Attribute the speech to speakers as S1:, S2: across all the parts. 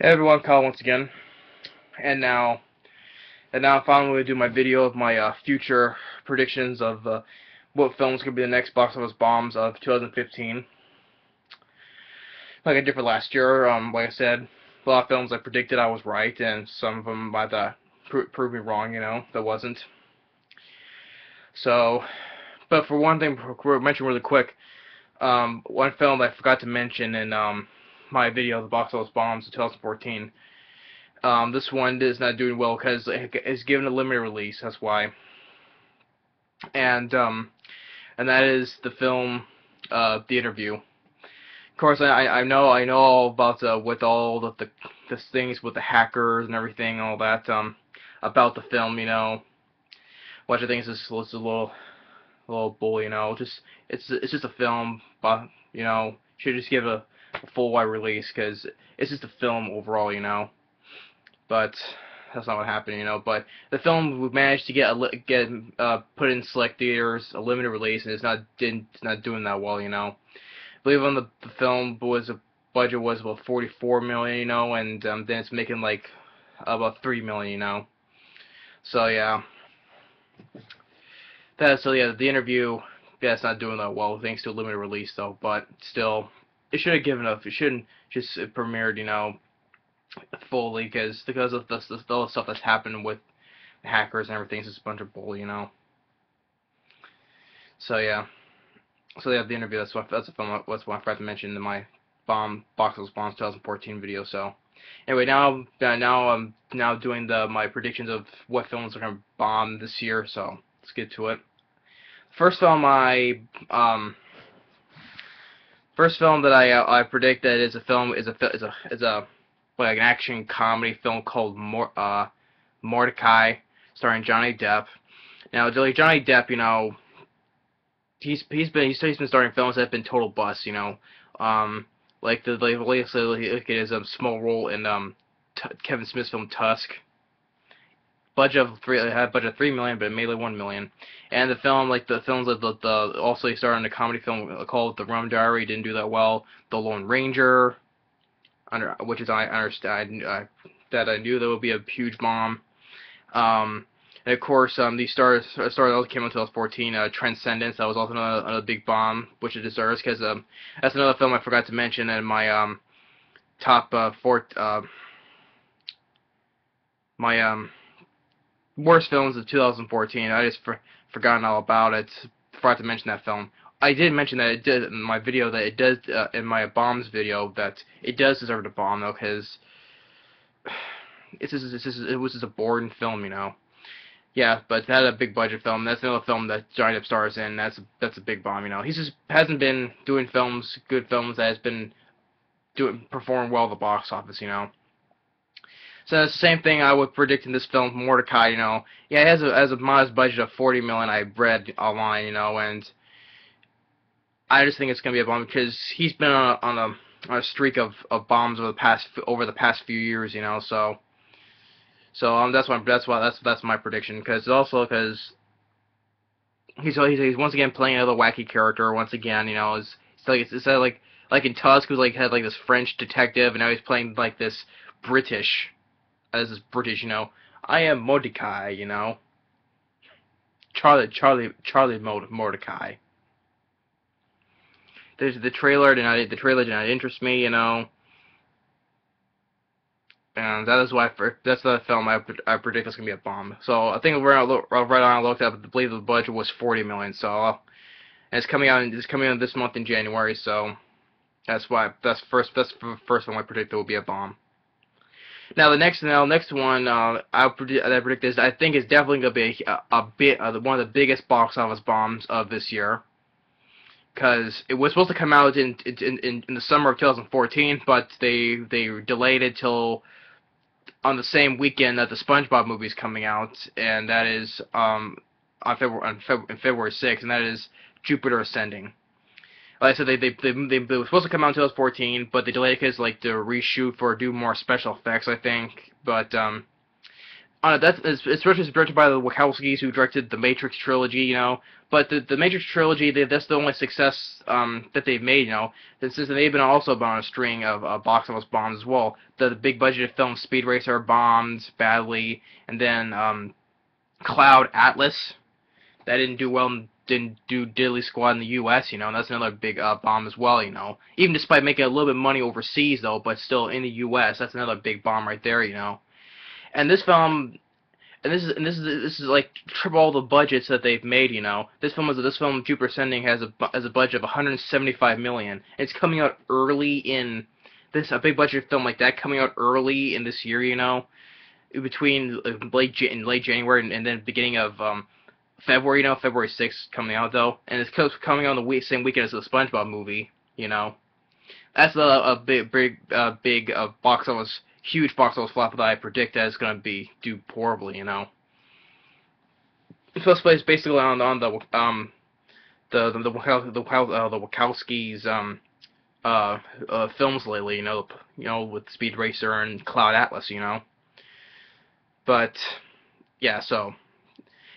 S1: Hey everyone, Kyle once again, and now I'm finally going to do my video of my future predictions of what films could be the next box office bombs of 2015. Like I did for last year, like I said, a lot of films I predicted I was right, and some of them I thought proved me wrong. That wasn't. So, but for one thing, we'll mention really quick, one film I forgot to mention in my video of the box office bombs of 2014. This one is not doing well because it's given a limited release. That's why. And that is the film, The Interview. Of course, I know all about with all the things with the hackers and everything, all that about the film. Which I think is just a little bull. Just it's just a film, but should just give a full wide release because it's just a film overall. But that's not what happened. But the film we managed to get put in select theaters, a limited release, and it's not doing that well. I believe on the film budget was about 44 million, and then it's making like about 3 million, So yeah, The Interview, yeah, it's not doing that well thanks to a limited release though. But still, it should have given up. It shouldn't just premiered, fully because of all the stuff that's happened with hackers and everything. It's just a bunch of bull. So yeah, The Interview. That's a film. That's what I forgot to mention in my box office bombs 2014 video. So anyway, now I'm now doing my predictions of what films are gonna bomb this year. So let's get to it. First film first film that I predict that is a film is a like an action comedy film called Mortdecai, starring Johnny Depp. Now, like Johnny Depp, he's been starring films that have been total busts. Like the latest look at his small role in Kevin Smith's film Tusk. Had budget of 3 million, but it made like 1 million. And the film, like the films of also he starred in a comedy film called The Rum Diary, didn't do that well. The Lone Ranger, which is I understand that I knew that would be a huge bomb. And of course, the stars that also came out in 2014, Transcendence. That was also another big bomb, which it deserves because that's another film I forgot to mention in my top my worst films of 2014. I just forgotten all about it. Forgot to mention that film. I did mention that it did in my video that it does in my bombs video that it does deserve to bomb though because it was just a boring film. Yeah, but it had a big budget film. That's another film that Johnny Depp stars in. That's a big bomb. He just hasn't been doing good films that has been performing well at the box office. So that's the same thing I would predict in this film, Mortdecai. Yeah, it has a modest budget of 40 million. I read online. And I just think it's gonna be a bomb because he's been on a streak of bombs over the past few years. So that's my prediction. Because he's once again playing another wacky character. Once again, it's like in Tusk, who had like this French detective, and now he's playing like this British. This is British. I am Mordecai. Charlie Mordecai. The trailer did not interest me. And that is why that's the film I predict is gonna be a bomb. So I think right on I looked up, I believe the budget was 40 million. So and it's coming out this month in January. So that's the first film I predict will be a bomb. Now the next one I predict is I think is definitely gonna be one of the biggest box office bombs of this year. Because it was supposed to come out in the summer of 2014, but they delayed it till on the same weekend that the SpongeBob movie is coming out, and that is on February 6th, and that is Jupiter Ascending. Like I said, they were supposed to come out in 2014, but they delayed it because like to reshoot do more special effects, I think. But That's especially directed by the Wachowskis who directed the Matrix trilogy, you know. But the Matrix trilogy, that's the only success that they've made, you know. Since they've been also been on a string of box office bombs as well. The big budgeted film Speed Racer bombed badly, and then Cloud Atlas that didn't do well, and didn't do diddly squat in the U.S. You know, and that's another big bomb as well, you know. Even despite making a little bit of money overseas though, but still in the U.S. that's another big bomb right there, you know. And this film, this is like triple all the budgets that they've made. You know, this film Jupiter Ascending has a budget of 175 million. It's coming out early in a big budget film like that coming out early in this year. You know, between late January and then beginning of February. You know, February 6th coming out though, and it's coming out on the same weekend as the SpongeBob movie. You know, that's a big huge box office flop that I predict that it's gonna do horribly, you know. It's supposed to be basically on the Wachowskis films lately, you know, with Speed Racer and Cloud Atlas, you know. But yeah, so.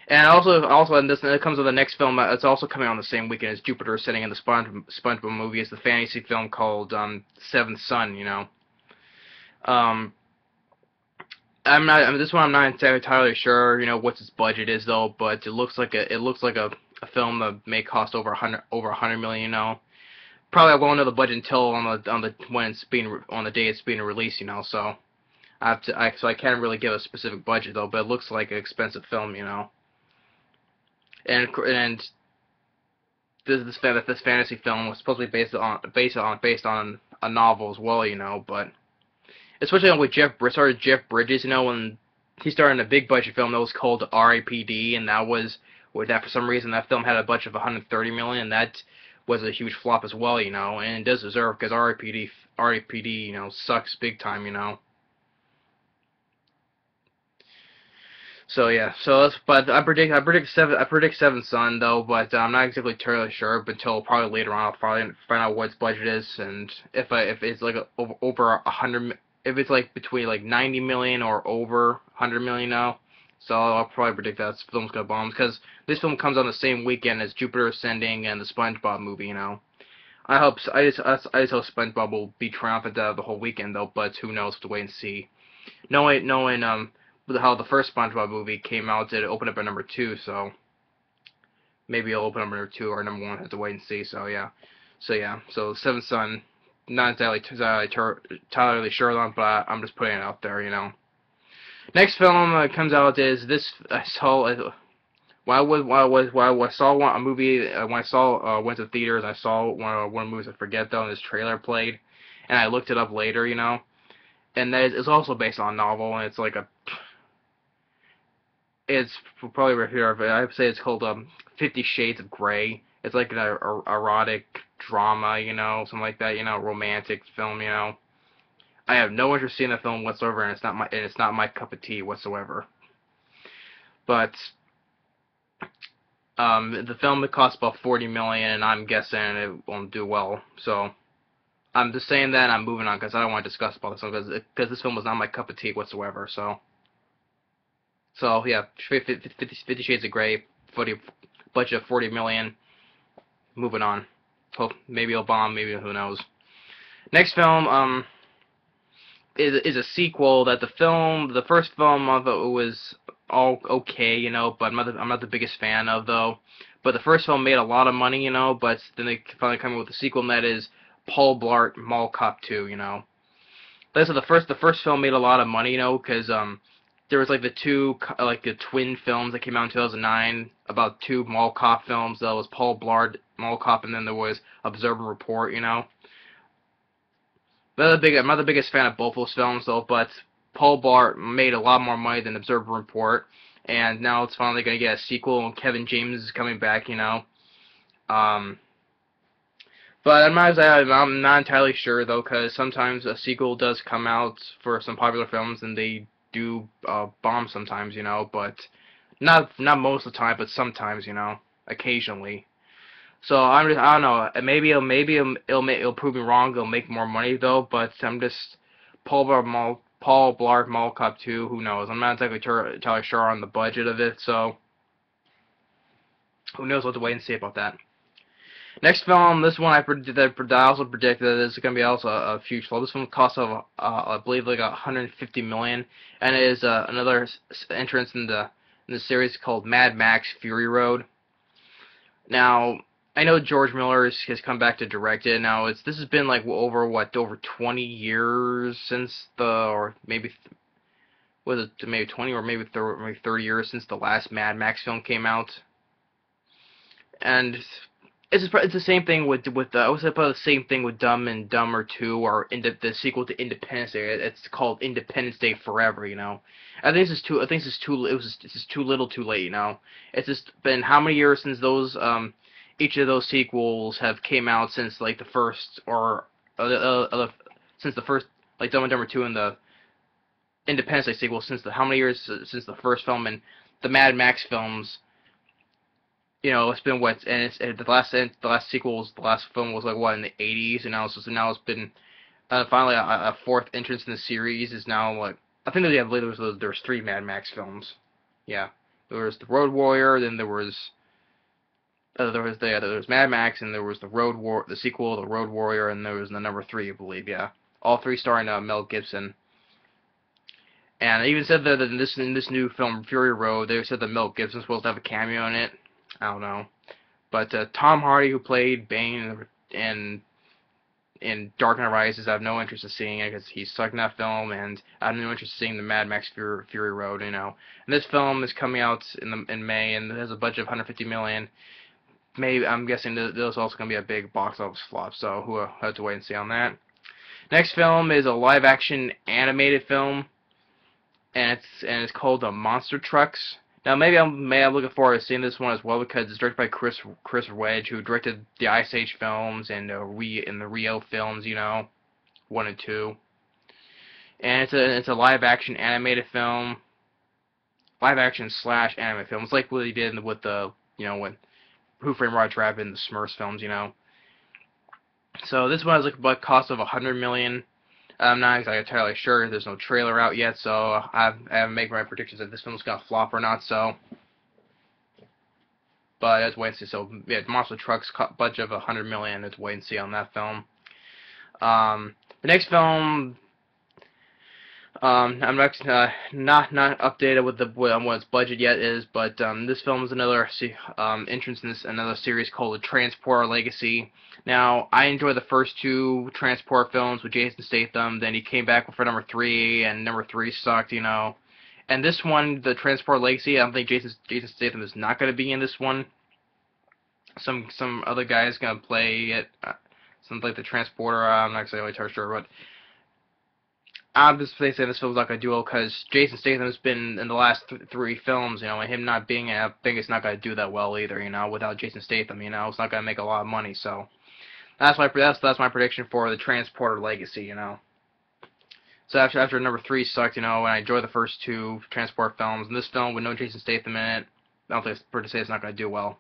S1: And also, and it comes with the next film. It's also coming on the same weekend as Jupiter Ascending, and the SpongeBob movie is the fantasy film called Seventh Son. You know, this one I'm not entirely sure. You know what its budget is though, but it looks like a film that may cost over 100 million. You know, probably I won't know the budget until on the day it's being released. You know, so I can't really give a specific budget though, but it looks like an expensive film. You know. And this fantasy film was supposed to be based on a novel as well, you know. But especially with Jeff Bridges, you know, when he started in a big budget film that was called R.I.P.D. and for some reason that film had a budget of 130 million, and that was a huge flop as well, you know. And it does deserve because R.I.P.D. you know sucks big time, you know. So yeah, but I predict Seventh Son though, but I'm not exactly entirely sure. But until probably later on, I'll probably find out what its budget is, and if it's like over 100, if it's like between like 90 million or over 100 million now. So I'll probably predict that this film's gonna bomb because this film comes on the same weekend as Jupiter Ascending and the SpongeBob movie. You know, I just hope SpongeBob will be triumphant the whole weekend though, but who knows? We'll have to wait and see. Knowing how the first SpongeBob movie came out, it opened up at number 2, so maybe it'll open up at number 2 or number 1. Have to wait and see. So yeah, so Seventh Son, not entirely sure on, but I'm just putting it out there, you know. Next film that comes out is this. I saw when I saw a movie when I went to theaters. I saw one of the movies I forget though, and this trailer played, and I looked it up later, you know. And that is also based on a novel, and it's probably right here. I would say it's called 50 Shades of Grey. It's like an erotic drama, you know, something like that, you know, romantic film, you know. I have no interest in the film whatsoever, and it's not my cup of tea whatsoever. But the film cost about 40 million, and I'm guessing it won't do well. So I'm just saying that, and I'm moving on because I don't want to discuss about this film because this film was not my cup of tea whatsoever. So yeah, 50 Shades of Grey, budget of 40 million. Moving on. Hope maybe it'll bomb, maybe who knows. Next film is a sequel that the first film of it was all okay, you know, but I'm not the biggest fan of though. But the first film made a lot of money, you know, but then they finally come up with a sequel, and that is Paul Blart Mall Cop 2, you know. That's the first film made a lot of money, you know, because there was like the twin films that came out in 2009 about two mall cop films. That was Paul Blart Mall Cop, and then there was Observe and Report, you know. I'm not the biggest fan of both those films though, but Paul Blart made a lot more money than Observe and Report, and now it's finally gonna get a sequel, and Kevin James is coming back, you know. But I'm not entirely sure though, because sometimes a sequel does come out for some popular films, and they do bomb sometimes, you know. But not most of the time, but sometimes, you know, occasionally. So I don't know. Maybe it'll prove me wrong. It'll make more money though. But I'm just Paul Paul Blart Mall Cop 2. Who knows? I'm not exactly entirely sure on the budget of it, so who knows? We'll have to wait and see about that. Next film, this one I also predicted that is going to be also a huge flop. This one cost of I believe like 150 million, and it is another entrance in the series called Mad Max Fury Road. Now, I know George Miller has come back to direct it. Now, this has been like over 20 years since or maybe was it maybe 20 or maybe 30 years since the last Mad Max film came out, and it's the same thing with I was about the same thing with Dumb and Dumber 2 or the sequel to Independence Day. It's called Independence Day Forever. I think this is too little, too late. It's just been how many years since those each of those sequels have came out since like the first or since the first like Dumb and Dumber 2 and the Independence Day sequel how many years since the first film and the Mad Max films. It's been the last sequel the last film was like in the 80s, and now it's been finally a fourth entrance in the series is now like I think that there's 3 Mad Max films. Yeah, there was the Road Warrior, then there was Mad Max, and there was the sequel, the Road Warrior, and there was the number 3, I believe. Yeah, all 3 starring Mel Gibson. And they even said that in this new film Fury Road, they said that Mel Gibson's supposed to have a cameo in it. I don't know, but Tom Hardy, who played Bane in Dark Knight Rises, I have no interest in seeing it because he's stuck in that film, and I have no interest in seeing the Mad Max Fury Road. And this film is coming out in May, and it has a budget of 150 million. Maybe I'm guessing this is also going to be a big box office flop, so we'll have to wait and see on that. Next film is a live-action animated film, and it's called Monster Trucks. Now, maybe I'm looking forward to seeing this one as well because it's directed by Chris Wedge, who directed the Ice Age films and the Rio films, 1 and 2. And it's a live-action animated film, live-action / anime film. It's like what he did with the when Who Framed Roger Rabbit and the Smurfs films, So this one has like a cost of 100 million. I'm not exactly entirely sure. There's no trailer out yet, so I haven't made my predictions if this film's gonna flop or not. So, but let's wait and see. So, yeah, Monster Trucks budget of 100 million. Let's wait and see on that film. The next film, I'm not updated with what its budget yet is, but this film is another entrance in another series called The Transporter Legacy. Now, I enjoyed the first 2 Transporter films with Jason Statham. Then he came back for number 3, and number 3 sucked, And this one, The Transporter Legacy, I don't think Jason Statham is not going to be in this one. Some other guy is going to play it, something like the Transporter. I'm not exactly sure, but I'm just saying this film's not going to do well because Jason Statham has been in the last 3 films, and him not being in it, I think it's not going to do that well either, without Jason Statham, it's not going to make a lot of money, so that's my prediction for The Transporter Legacy, So after number 3 sucked, and I enjoyed the first 2 Transporter films, and this film with no Jason Statham in it, I don't think it's fair to say it's not going to do well.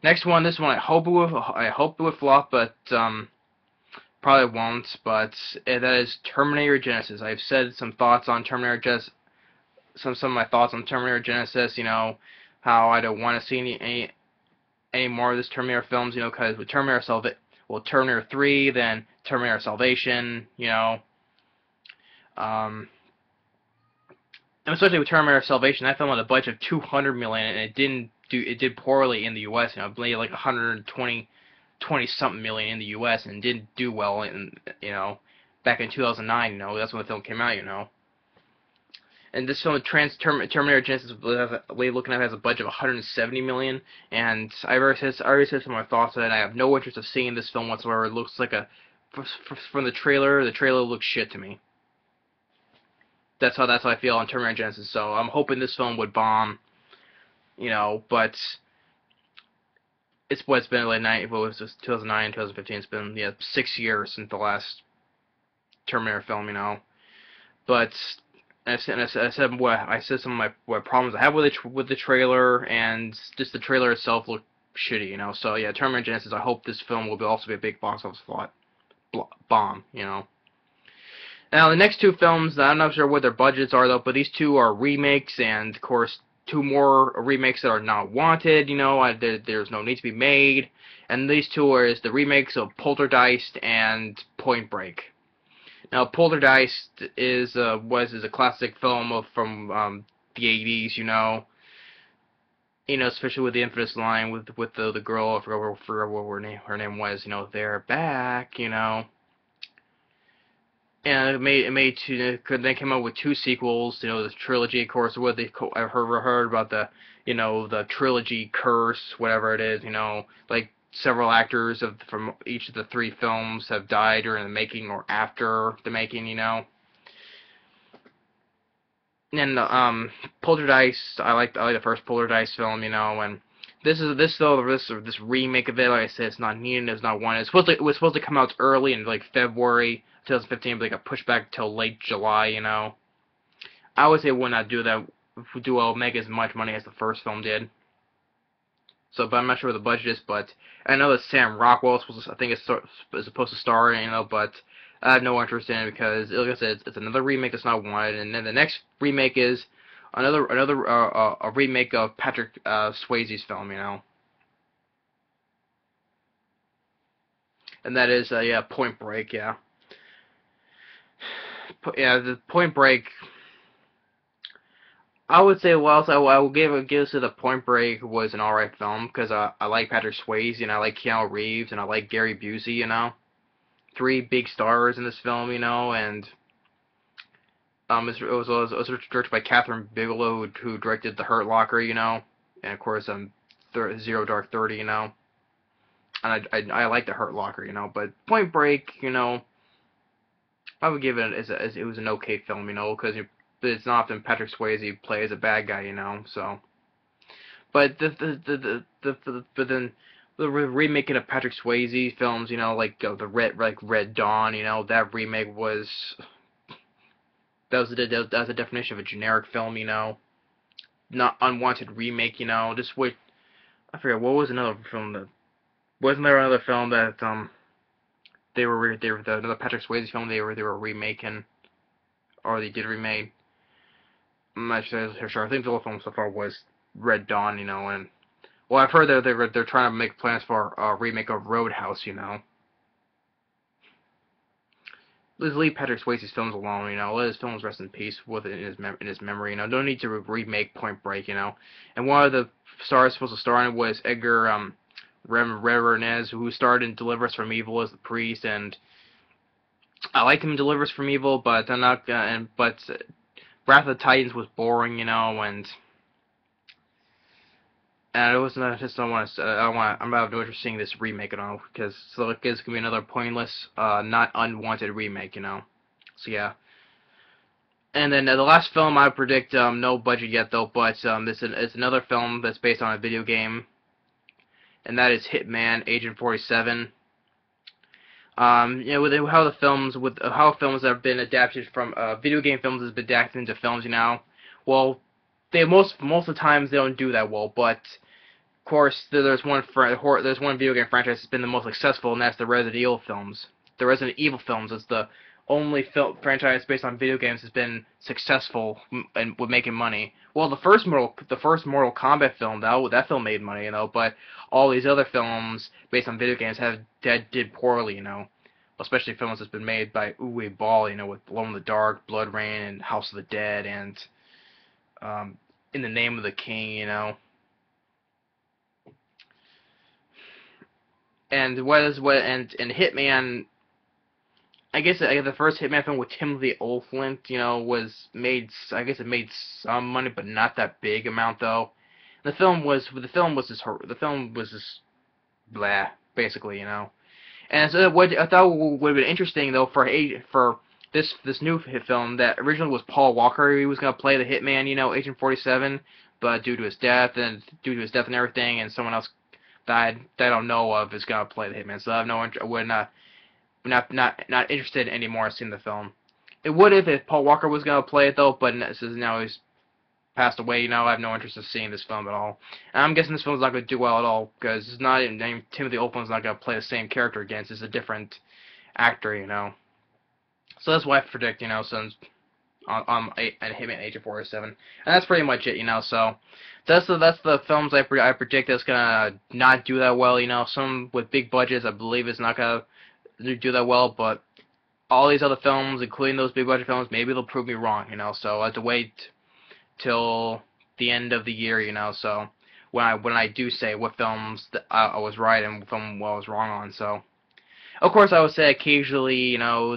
S1: Next one, this one I hope it would flop, but probably won't, but that is Terminator Genisys. I've said some thoughts on Terminator Genisys, some of my thoughts on Terminator Genisys, how I don't want to see any more of this Terminator films, because with Terminator 3, then Terminator Salvation, and especially with Terminator Salvation, that film had a budget of 200 million, and it did poorly in the U.S. I believe like 20-something million in the U.S. and didn't do well in back in 2009. That's when the film came out. And this film, Terminator Genisys, looking at it, has a budget of 170 million. And I already said some of my thoughts on it. I have no interest of seeing this film whatsoever. It looks like from the trailer looks shit to me. That's how I feel on Terminator Genisys. So I'm hoping this film would bomb. But it's been like 2009, 2015. It's been 6 years since the last Terminator film. But I said some of my problems I have with the trailer, and just the trailer itself looked shitty. So yeah, Terminator Genisys. I hope this film will also be a big box office bomb. Now, the next two films, I'm not sure what their budgets are, though, but these two are remakes, and, of course, two more remakes that are not wanted, there's no need to be made. And these two are the remakes of Poltergeist and Point Break. Now, Poltergeist is a classic film from the 80s, especially with the infamous line with the girl, I forgot what her name was, they're back, And it made two. They came out with two sequels. The trilogy, of course. I've heard about the trilogy curse, whatever it is. Like several actors from each of the three films have died during the making or after the making. And Poltergeist, I like the first Poltergeist film. And this remake of it, like I said, it's not needed. It's not wanted. It was supposed to come out early in like February 2015, but they got pushed back till late July. I would say would not do that. Make as much money as the first film did. So, but I'm not sure what the budget is. But I know that Sam Rockwell I think is supposed to star. But I have no interest in it because, like I said, it's another remake that's not wanted. And then the next remake is another a remake of Patrick Swayze's film. And that is yeah, Point Break. Yeah. Yeah, the Point Break. I would say, well, so I will give to the Point Break was an alright film because I like Patrick Swayze and I like Keanu Reeves and I like Gary Busey. Three big stars in this film, and it was directed by Catherine Bigelow, who directed The Hurt Locker, and of course Zero Dark 30, and I like The Hurt Locker, but Point Break, I would give it as it was an okay film, because it's not often Patrick Swayze plays a bad guy, so. But but then the remaking of Patrick Swayze films, like the Red Dawn, that remake that was the definition of a generic film, not unwanted remake, just wait. I forget what was another film that wasn't there another film that they were another Patrick Swayze film they were remaking, or they did remake. I'm not sure. I think the whole film so far was Red Dawn, and well, I've heard they're trying to make plans for a remake of Roadhouse, Let's leave Patrick Swayze's films alone, Let his films rest in peace with it in his memory, Don't need to remake Point Break, And one of the stars supposed to star in it was Edgar Ramírez, who starred in Deliver Us from Evil as the priest, and I liked him in Deliver Us from Evil, but I'm not but Wrath of the Titans was boring, and it wasn't. I just don't want to. I'm not no interest in seeing this remake at all because it's gonna be another pointless, not unwanted remake, So yeah. And then the last film I predict, no budget yet though, but it's another film that's based on a video game, and that is Hitman Agent 47. With how films have been adapted from video game films has been adapted into films, well, most of the times they don't do that well, but of course there's one video game franchise that's been the most successful, and that's the Resident Evil films. The Resident Evil films is the only franchise based on video games that's been successful and with making money. Well, the first Mortal Kombat film, that film made money, but all these other films based on video games did poorly, Especially films that's been made by Uwe Boll, with Glow in the Dark, Blood Rain, and House of the Dead, and In the Name of the King, And Hitman, I guess the first Hitman film with Timothy Olyphant, was made. I guess it made some money, but not that big amount though. The film was just blah, basically, And so what I thought would have been interesting though for this new film that originally was Paul Walker. He was gonna play the Hitman, Agent 47, but due to his death and everything, and someone else died that I don't know of is gonna play the Hitman. So I have no interest. We're not interested anymore in seeing the film. It would if Paul Walker was gonna play it though, but since now he's passed away, I have no interest in seeing this film at all. And I'm guessing this film's not gonna do well at all because it's not Timothy Olyphant's not gonna play the same character again. It's a different actor, So that's why I predict, since on Hitman Agent 407, and that's pretty much it, So that's the films I predict that's gonna not do that well, Some with big budgets, I believe it's not gonna do that well, but all these other films, including those big budget films, maybe they'll prove me wrong, So I have to wait till the end of the year, So when I do say what films that I was right and what film I was wrong on, so of course I would say occasionally, during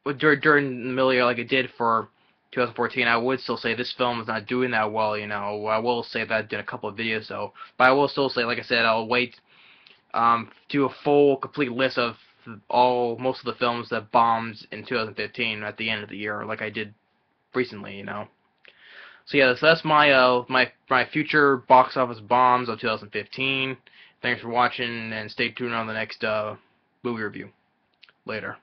S1: the middle year like it did for 2014, I would still say this film is not doing that well, I will say that I did a couple of videos though, but I will still say, like I said, I'll wait do a full complete list of most of the films that bombed in 2015 at the end of the year, like I did recently, So yeah, so that's my future box office bombs of 2015. Thanks for watching, and stay tuned on the next movie review. Later.